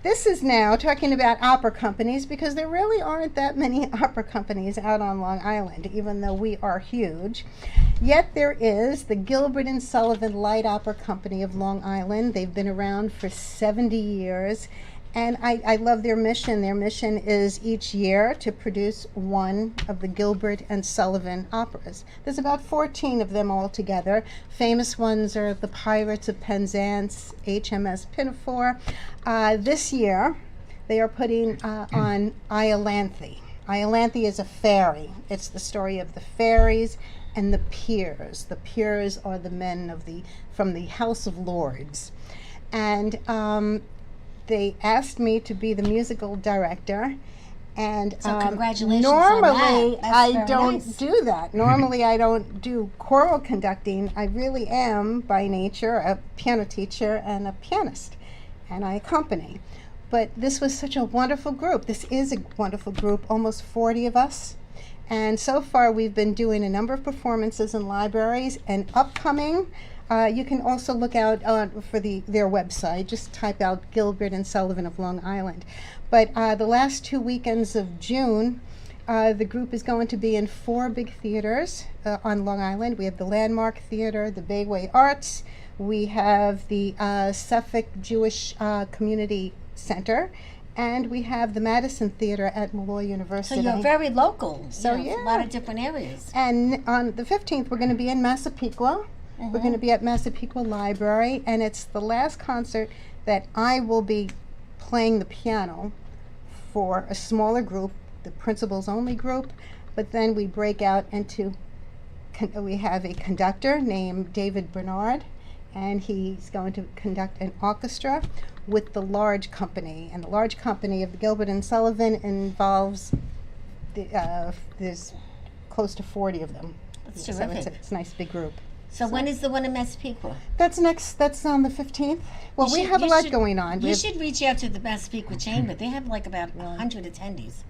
This is now talking about opera companies because there really aren't that many opera companies out on Long Island, even though we are huge. Yet there is the Gilbert and Sullivan Light Opera Company of Long Island. They've been around for 70 years. And I love their mission. Their mission is each year to produce one of the Gilbert and Sullivan operas. There's about 14 of them altogether. Famous ones are The Pirates of Penzance, HMS Pinafore. This year, they are putting on Iolanthe. Iolanthe is a fairy. It's the story of the fairies and the peers. The peers are the men from the House of Lords. And they asked me to be the musical director, and So congratulations on that. normally That's I very don't nice. do that. Normally I don't do choral conducting. I really am by nature a piano teacher and a pianist, and I accompany. But this was such a wonderful group. This is a wonderful group, almost 40 of us. And so far we've been doing a number of performances in libraries, and upcoming you can also look out for their website. Just type out Gilbert and Sullivan of Long Island. But the last 2 weekends of June, the group is going to be in 4 big theaters on Long Island. We have the Landmark Theater, the Bayway Arts, we have the Suffolk Jewish Community Center, and we have the Madison Theater at Malloy So University. you're very local. So, You know, yeah. a lot of different areas. And on the 15th, we're going to be in Massapequa. We're going to be at Massapequa Library, and it's the last concert that I will be playing the piano for a smaller group, the principals only group, but then we break out into, we have a conductor named David Bernard, and he's going to conduct an orchestra with the large company. And the large company of the Gilbert and Sullivan involves, there's close to 40 of them. That's So terrific. it's a nice big group. So when is the one in Massapequa? That's on the 15th. Well, You we should- have a you lot should- going on. We You have- should reach out to the Massapequa Chamber. They have like about 100 attendees.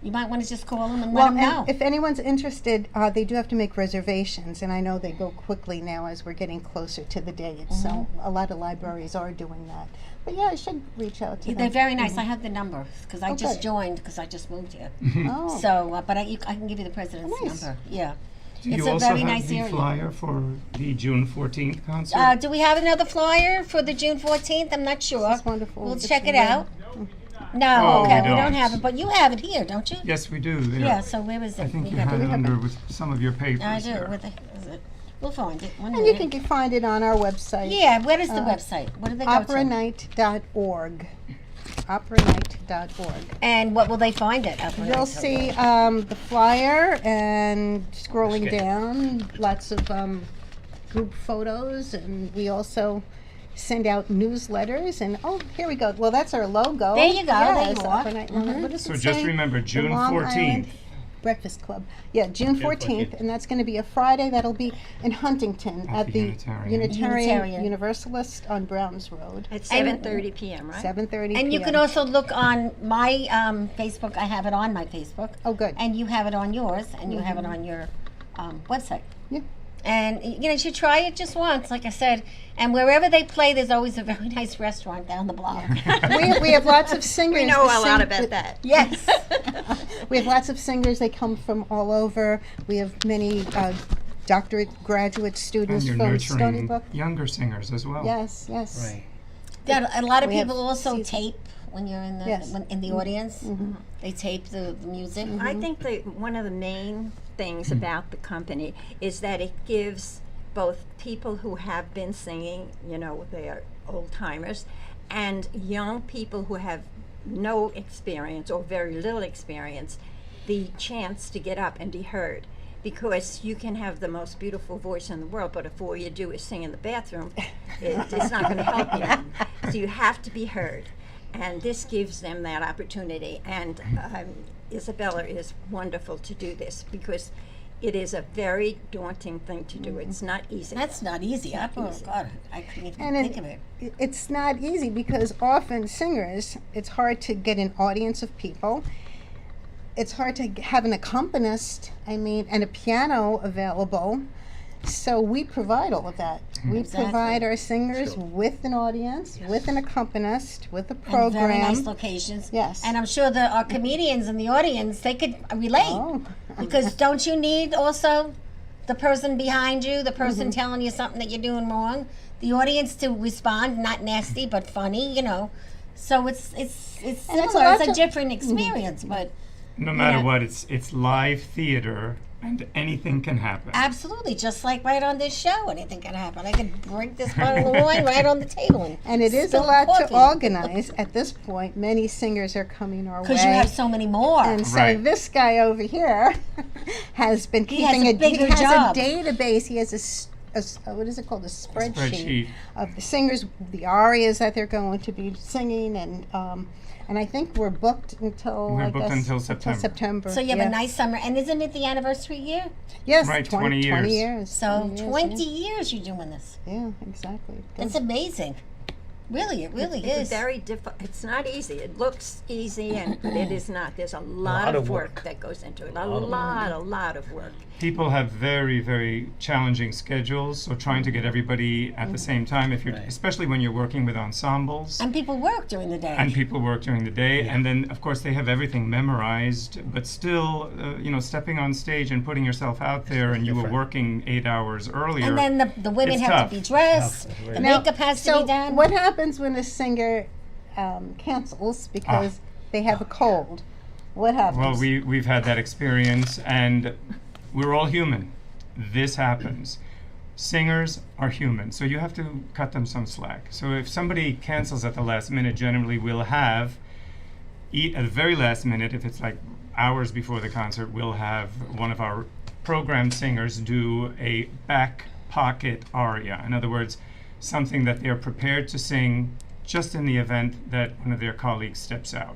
You might want to just call them and let well, them know. and if anyone's interested, they do have to make reservations, and I know they go quickly now as we're getting closer to the date. So Mm-hmm. a lot of libraries are doing that. But yeah, I should reach out to them. They're very nice. I have the number because I just Okay. joined because I just moved here. Oh. So, but I can give you the president's Nice. number. Yeah. Do It's you a also very have nice the area. flyer for the June 14th concert? Do we have another flyer for the June 14th? I'm not sure. This is wonderful. We'll It's check it red. out. No, Oh, okay, we we don't don't. have it, but you have it here, don't you? Yes, we do. There. Yeah, so where is it? I think you got had it. it under with some of your papers I do. there. Is it? We'll find it. One And you minute. can find it on our website. Yeah, where is the website? What do they go to? Operanight.org. Operanight.org. And what will they find at Opera You'll Night? see the flyer, and scrolling Okay. down, lots of group photos, and we also send out newsletters. And oh, here we go. Well, that's our logo. There you go. There Yes, you are. Opera Night Long- what does So it just say? remember, The June Long 14th. Island Breakfast Club. Yeah, June 14th, and that's going to be a Friday. That'll be in Huntington At at the the Unitarian. Unitarian. Universalist on Browns Road. At 7:30 p.m., right? 7:30 And you p.m. can also look on my Facebook. I have it on my Facebook. Oh, good. And you have it on yours, and you have it on your website. Yeah. And you should try it just once, like I said. And wherever they play, there's always a very nice restaurant down the block. we have lots of singers. We know a that lot sing- about that. Yes. We have lots of singers. They come from all over. We have many doctorate graduate And students you're from Stony nurturing Brook. younger singers as well. Yes, yes. Right. Yeah, a lot of We have people also season- tape when you're in the Yes. in the audience. They tape the music. I think that one of the main things about the company is that it gives both people who have been singing, they are old timers, and young people who have no experience or very little experience, the chance to get up and be heard. Because you can have the most beautiful voice in the world, but if all you do is sing in the bathroom, it's not going to help you. So you have to be heard. And this gives them that opportunity. And Isabella is wonderful to do this because it is a very daunting thing to do. It's not easy. That's not easy. not Oh easy. God, I couldn't even And think of it. it's not easy because often singers, it's hard to get an audience of people. It's hard to have an accompanist, and a piano available. So we provide all of that. We Exactly. provide our singers with an audience, with an accompanist, with a And program. very nice locations. Yes. And I'm sure our comedians in the audience, they could relate. Oh. Because don't you need also the person behind you, the person Mm-hmm. telling you something that you're doing wrong, the audience to respond, not nasty but funny, So it's it's a similar. lot It's a to- different experience, but No matter Yeah. what, it's live theater, and anything can happen. absolutely, just like right on this show, anything can happen. I could break this bottle of wine right on the table, And it is a spill lot coffee. to organize. At this point, many singers are coming our way. Because you have so many more. And so Right. this guy over here has been He has keeping a bigger he has job. a database. He has what is it called? A spreadsheet, Spreadsheet. of the singers, the arias that they're going to be singing, and I think we're booked until We're I booked guess, until September. So you have yeah. a nice summer, and isn't it the anniversary year? Yes, Right, 20 20 years. So 20 years, years you're doing this. yeah, exactly. That's amazing. Really, it really It's is. very difficult. It's not easy. It looks easy, but it is not. There's a lot of work that goes into it. A lot of work. People have very, very challenging schedules, so trying to get everybody at the same time, especially when you're working with ensembles. And people work during the day. And people work during the day, and then of course they have everything memorized. But still, stepping on stage and putting yourself out there, and you were working 8 hours earlier. And then the women It's have tough. to be dressed. Tough, The Now, makeup has to so be done. what happens when a singer cancels because they have a cold? What happens? Well, we've had that experience, and we're all human. This happens. Singers are human, so you have to cut them some slack. So if somebody cancels at the last minute, generally we'll have, at the very last minute, if it's like hours before the concert, we'll have one of our program singers do a back pocket aria. In other words, something that they're prepared to sing just in the event that one of their colleagues steps out.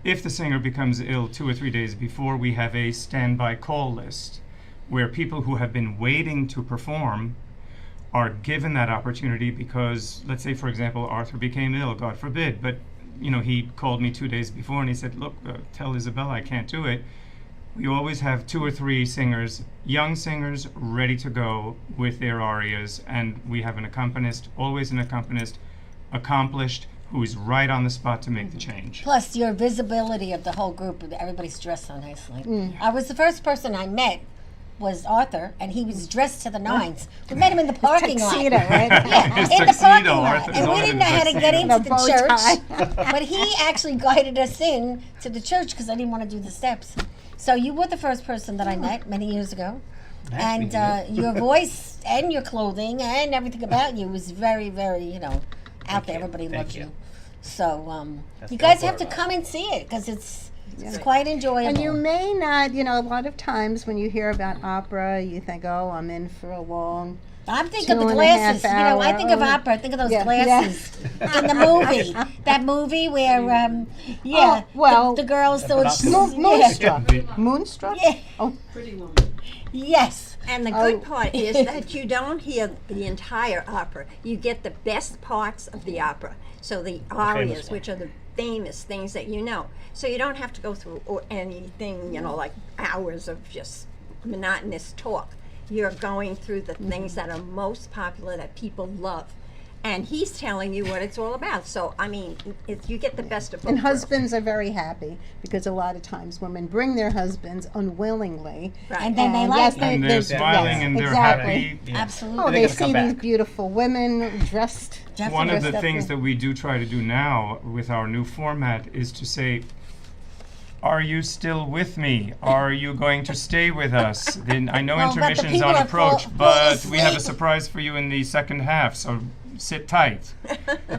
If the singer becomes ill 2 or 3 days before, we have a standby call list where people who have been waiting to perform are given that opportunity because, let's say, for example, Arthur became ill, God forbid, but he called me 2 days before and he said, look, tell Isabella I can't do it. We always have 2 or 3 singers, young singers, ready to go with their arias, and we have an accompanist, always an accompanist, accomplished, who is right on the spot to make the change. Plus your visibility of the whole group, everybody's dressed so nicely. I was the first person I met was Arthur, and he was dressed to the nines. We met him in the parking lot. Tuxedo, right? Yeah, His in the tuxedo, parking lot. Arthur's And we always didn't in know how to get tuxedo. into the bow church. tie. But he actually guided us in to the church because I didn't want to do the steps. So you were the first person that I met many years ago. Nice And your voice and your clothing and everything about you was very, very, out there. you. Everybody Thank loves you. you. So That's you what I'm guys have to about. come and see it because it's quite enjoyable. And you may not, a lot of times when you hear about opera, you think, oh, I'm in for a long. I'm thinking of the 2.5 glasses. hour. I think of Oh, opera. I think of those yeah, glasses in the movie. That movie where, Oh, well, the girls thought Moonstruck. Moonstruck? Yeah. Oh, Yes. And the good part is that you don't hear the entire opera. You get the best parts of the opera. So the arias, one. which are the famous things that you know. So you don't have to go through anything, like hours of just monotonous talk. You're going through the things that are most popular that people love. And he's telling you what it's all about. So, I mean, you get the best of both and worlds. husbands are very happy because a lot of times women bring their husbands unwillingly. Right. And then they And like yes, it. And they're smiling and they're exactly. happy. Yeah. Absolutely. Oh, They're they gonna come see these back. beautiful women dressed. One of the Definitely. things that we do try to do now with our new format is to say, are you still with me? Are you going to stay with us? Then I know Well, but the intermission's people on are approach, full but we have a asleep. surprise for you in the second half, so sit tight.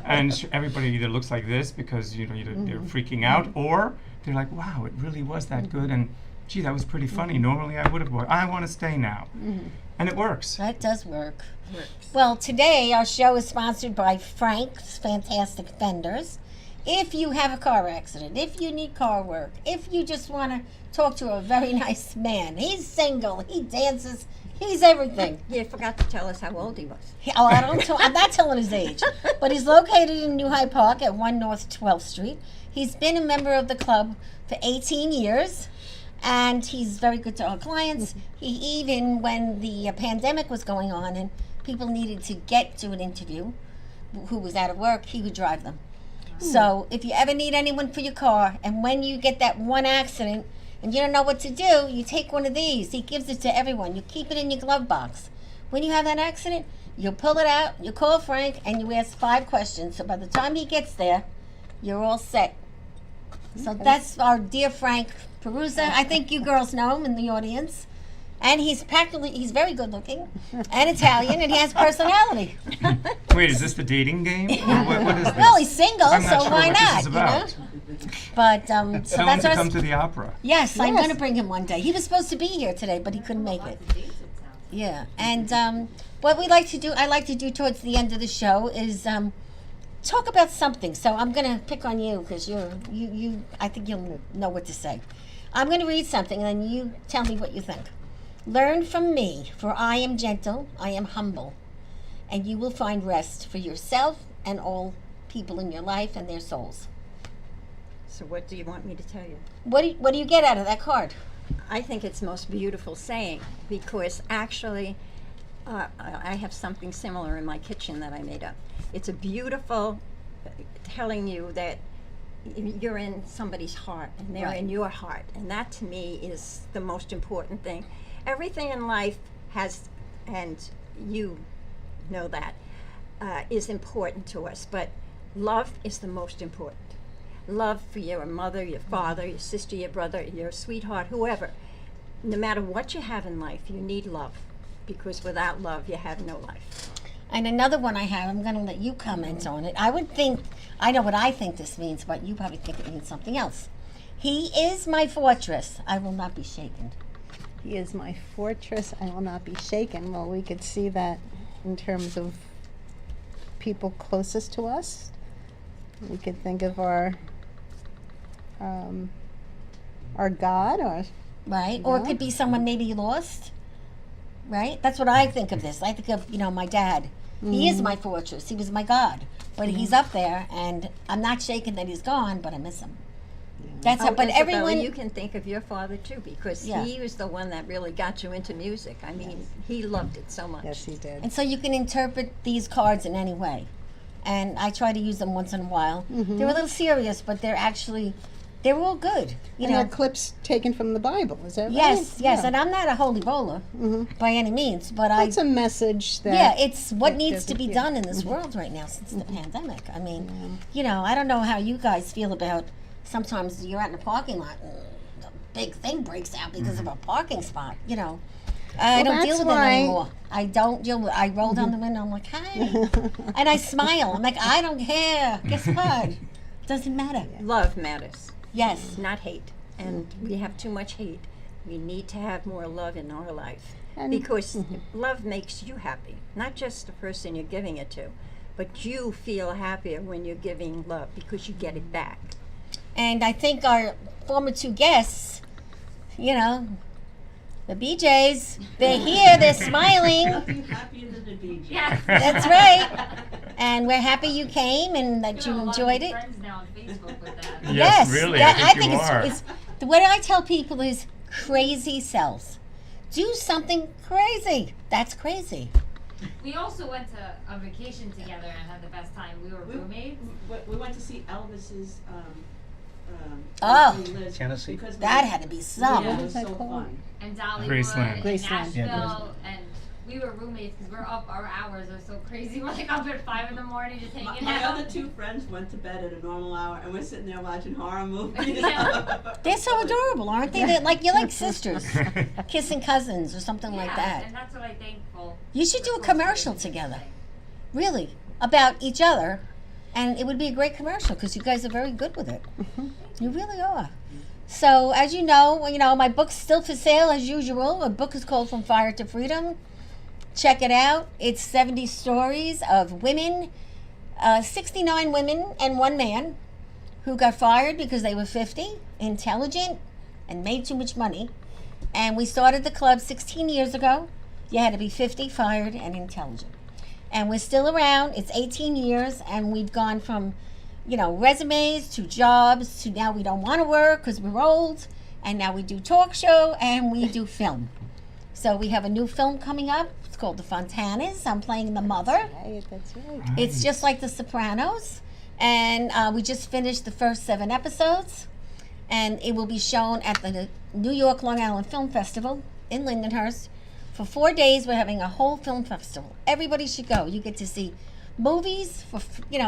And everybody either looks like this because either they're freaking out, or they're like, wow, it really was that good, and gee, that was pretty funny. Normally I would have watched. I want to stay now. And it works. That does work. Well, today our show is sponsored by Frank's Fantastic Fenders. If you have a car accident, if you need car work, if you just want to talk to a very nice man, he's single, he dances, he's everything. You forgot to tell us how old he was. I'm not telling his age, but he's located in New Hyde Park at 1 North 12th Street. He's been a member of the club for 18 years, and he's very good to our clients. He even, when the pandemic was going on and people needed to get to an interview who was out of work, he would drive them. So if you ever need anyone for your car, and when you get that one accident and you don't know what to do, you take one of these. He gives it to everyone. You keep it in your glove box. When you have that accident, you pull it out, you call Frank, and you ask 5 questions. So by the time he gets there, you're all set. So that's our dear Frank Perusa. I think you girls know him in the audience. And he's very good looking and Italian, and he has personality. Wait, is this the dating game? Or what is this? Well, he's single, I'm not so sure why what not? this is about. But so Tell him that's to our. come to the opera. Yes, I'm Yes. going to bring him one day. He was supposed to be here today, but he couldn't make it. Yeah, and what I like to do towards the end of the show is talk about something. So I'm going to pick on you because you. I think you'll know what to say. I'm going to read something, and then you tell me what you think. Learn from me, for I am gentle, I am humble, and you will find rest for yourself and all people in your life and their souls. So what do you want me to tell you? What do you get out of that card? I think it's the most beautiful saying because actually I have something similar in my kitchen that I made up. It's a beautiful telling you that you're in somebody's heart and they're in your heart, and that to me is the most important thing. Everything in life has, and you know that, is important to us, but love is the most important. Love for your mother, your father, your sister, your brother, your sweetheart, whoever. No matter what you have in life, you need love, because without love, you have no life. And another one I have, I'm going to let you comment on it. I know what I think this means, but you probably think it means something else. He is my fortress. I will not be shaken. He is my fortress. I will not be shaken. Well, we could see that in terms of people closest to us. We could think of our God, or Right? Or it could be someone maybe you lost. Right? That's what I think of this. I think of, my dad. He is my fortress. He was my God. But he's up there, and I'm not shaken that he's gone, but I miss him. That's it. But Isabella, everyone. you can think of your father too, because Yeah. he was the one that really got you into music. I mean, he loved it so much. yes, he did. And so you can interpret these cards in any way. And I try to use them once in a while. They're a little serious, but they're actually they're all good. You And know, they're clips taken from the Bible, is that right? yes, Yeah. and I'm not a holy roller by any means, but That's a message that... yeah, it's what that needs to doesn't- be yeah. done in this world right now since the pandemic. I mean, you know, I don't know how you guys feel about sometimes you're out in a parking lot and a big thing breaks out because of a parking spot, you know. I Well, don't deal that's with it why- anymore. I don't deal with I roll down the window, I'm like, hey. And I smile. I'm like, I don't care. Guess what? Doesn't matter. Love matters, Yes. not hate. And we have too much hate. We need to have more love in our life. And- Because love makes you happy, not just the person you're giving it to, but you feel happier when you're giving love because you get it back. And I think our former two guests, you know, the BJs, they're here, they're smiling. Yes. That's right. And we're happy you came and that you enjoyed it. Friends now on Facebook with that. Yes, really, that- I think you it's, are. it's what I tell people is crazy selves. Do something crazy. That's crazy. We also went to a vacation together and had the best time. We were roommates. We went to see Elvis's. Oh. Tennessee. That had to be some. What is that called? And Dollywood Graceland. and Graceland. Nashville, Yeah, and we were roommates because we're up. Our hours are so crazy. We're like up at 5 in the morning just hanging My out. other two friends went to bed at a normal hour, and we're sitting there watching horror movies. Yeah. They're so adorable, aren't they? They're like you're like sisters, kissing cousins or something like that. And that's what I'm thankful. You should do a commercial together, really, about each other, and it would be a great commercial because you guys are very good with it. You really are. So, as you know, my book's still for sale as usual. A book is called From Fire to Freedom. Check it out. It's 70 stories of women, 69 women and one man who got fired because they were 50, intelligent, and made too much money. And we started the club 16 years ago. You had to be 50, fired, and intelligent. And we're still around. It's 18 years, and we've gone from, resumes to jobs to now we don't want to work because we're old. And now we do talk show and we do film. So we have a new film coming up. It's called The Fontanas. I'm playing the mother. Right, that's right. It's just like The Sopranos. And we just finished the first 7 episodes. And it will be shown at the New York Long Island Film Festival in Lindenhurst. For 4 days, we're having a whole film festival. Everybody should go. You get to see movies for,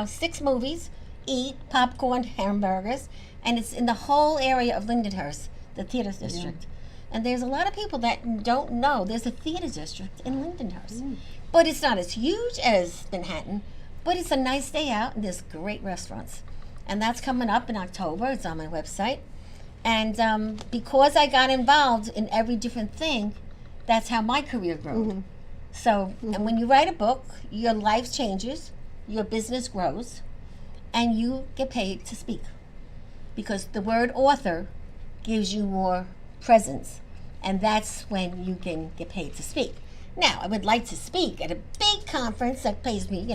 6 movies, eat popcorn, hamburgers. And it's in the whole area of Lindenhurst, the theater district. And there's a lot of people that don't know there's a theater district in Lindenhurst. But it's not as huge as Manhattan, but it's a nice day out and there's great restaurants. And that's coming up in October. It's on my website. And because I got involved in every different thing, that's how my career grew. So, and when you write a book, your life changes, your business grows, and you get paid to speak. Because the word author gives you more presence, and that's when you can get paid to speak. Now, I would like to speak at a big conference that pays me,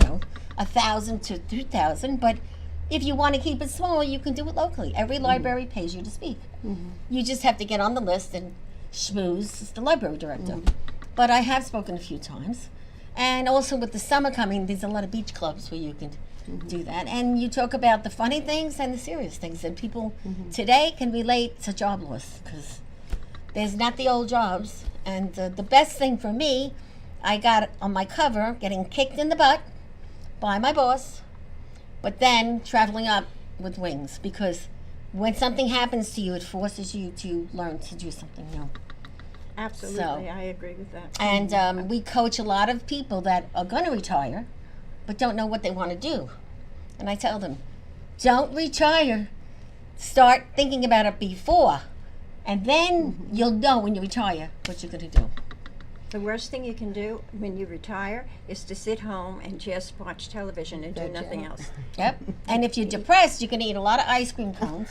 $1,000 to $2,000, but if you want to keep it small, you can do it locally. Every library pays you to speak. You just have to get on the list and schmooze the library director. But I have spoken a few times. And also with the summer coming, there's a lot of beach clubs where you can do that. And you talk about the funny things and the serious things. And people today can relate to job loss because there's not the old jobs. And the best thing for me, I got on my cover getting kicked in the butt by my boss, but then traveling up with wings, because when something happens to you, it forces you to learn to do something new. Absolutely, So- I agree with that. And we coach a lot of people that are going to retire, but don't know what they want to do. And I tell them, don't retire. Start thinking about it before. And then you'll know when you retire what you're going to do. The worst thing you can do when you retire is to sit home and just watch television and do nothing else. Yep. And if you're depressed, you're going to eat a lot of ice cream cones.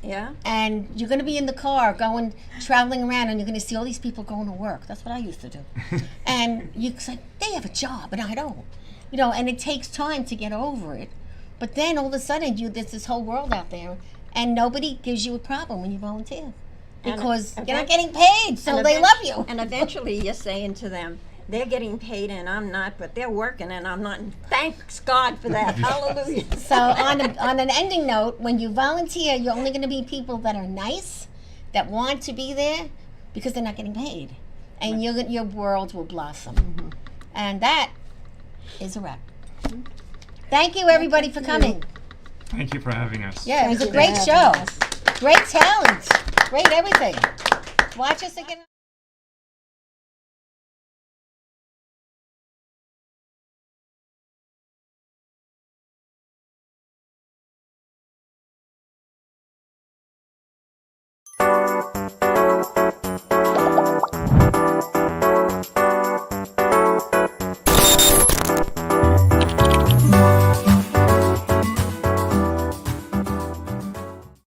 Yeah? And you're going to be in the car traveling around, and you're going to see all these people going to work. That's what I used to do. And you say, they have a job, and I don't. And it takes time to get over it. But then all of a sudden, there's this whole world out there, and nobody gives you a problem when you volunteer. And Because event- you're not getting paid, so and they event- love you. And eventually you're saying to them, they're getting paid and I'm not, but they're working and I'm not. And thanks God for that. Hallelujah. So on an ending note, when you volunteer, you're only going to be people that are nice, that want to be there, because they're not getting paid, and your world will blossom. And that is a wrap. Thank you, everybody, for coming. Thank you for having us. Yeah, it was a you for great having show. us. Great talent. Great everything. Watch us again.